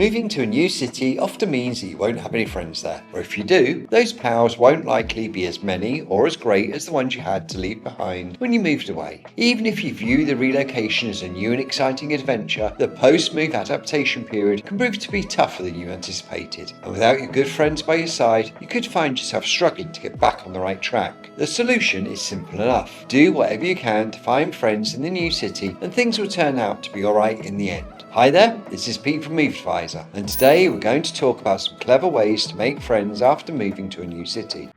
Moving to a new city often means that you won't have any friends there, or if you do, those pals won't likely be as many or as great as the ones you had to leave behind when you moved away. Even if you view the relocation as a new and exciting adventure, the post-move adaptation period can prove to be tougher than you anticipated, and without your good friends by your side, you could find yourself struggling to get back on the right track. The solution is simple enough. Do whatever you can to find friends in the new city, and things will turn out to be alright in the end. Hi there, this is Pete from MoveAdvisor, and today we're going to talk about some clever ways to make friends after moving to a new city.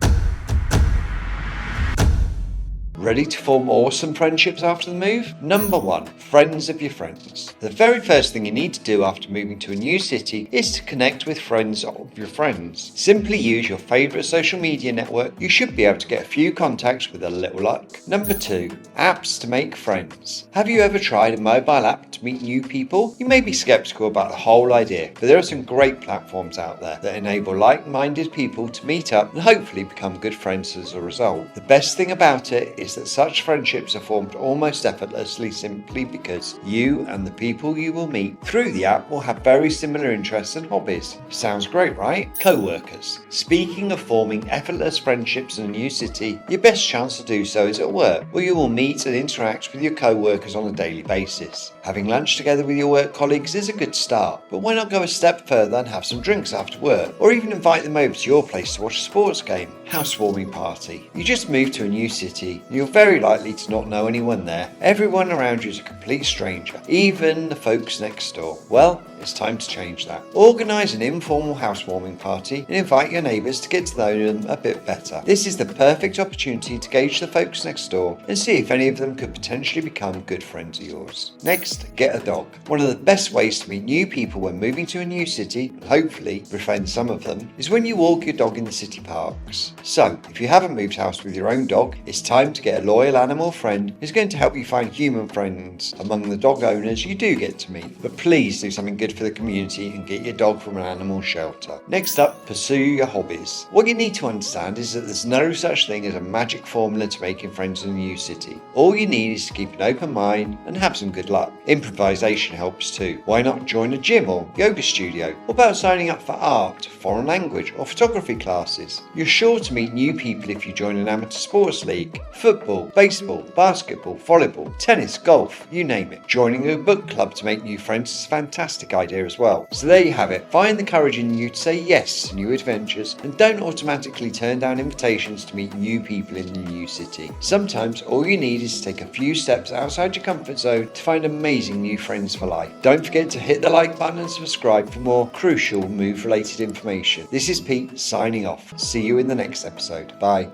Ready to form awesome friendships after the move? Number 1. Friends of your friends. The very first thing you need to do after moving to a new city is to connect with friends of your friends. Simply use your favourite social media network. You should be able to get a few contacts with a little luck. Number 2. Apps to make friends. Have you ever tried a mobile app to meet new people? You may be sceptical about the whole idea, but there are some great platforms out there that enable like-minded people to meet up and hopefully become good friends as a result. The best thing about it is that such friendships are formed almost effortlessly simply because you and the people you will meet through the app will have very similar interests and hobbies. Sounds great, right? Co-workers. Speaking of forming effortless friendships in a new city, your best chance to do so is at work, where you will meet and interact with your co-workers on a daily basis. Having lunch together with your work colleagues is a good start, but why not go a step further and have some drinks after work, or even invite them over to your place to watch a sports game? Housewarming party. You just moved to a new city, and you're very likely to not know anyone there. Everyone around you is a complete stranger, even the folks next door. Well, it's time to change that. Organise an informal housewarming party and invite your neighbours to get to know them a bit better. This is the perfect opportunity to gauge the folks next door and see if any of them could potentially become good friends of yours. Next, get a dog. One of the best ways to meet new people when moving to a new city, and hopefully befriend some of them, is when you walk your dog in the city parks. So, if you haven't moved house with your own dog, it's time to get a loyal animal friend who's going to help you find human friends among the dog owners you do get to meet. But please do something good for the community and get your dog from an animal shelter. Next up, pursue your hobbies. What you need to understand is that there's no such thing as a magic formula to making friends in a new city. All you need is to keep an open mind and have some good luck. Improvisation helps too. Why not join a gym or yoga studio? What about signing up for art, foreign language or photography classes? You're sure to meet new people if you join an amateur sports league, football, baseball, basketball, volleyball, tennis, golf, you name it. Joining a book club to make new friends is a fantastic idea as well. So there you have it. Find the courage in you to say yes to new adventures and don't automatically turn down invitations to meet new people in the new city. Sometimes all you need is to take a few steps outside your comfort zone to find amazing new friends for life. Don't forget to hit the like button and subscribe for more crucial move related information. This is Pete signing off. See you in the next episode. Bye.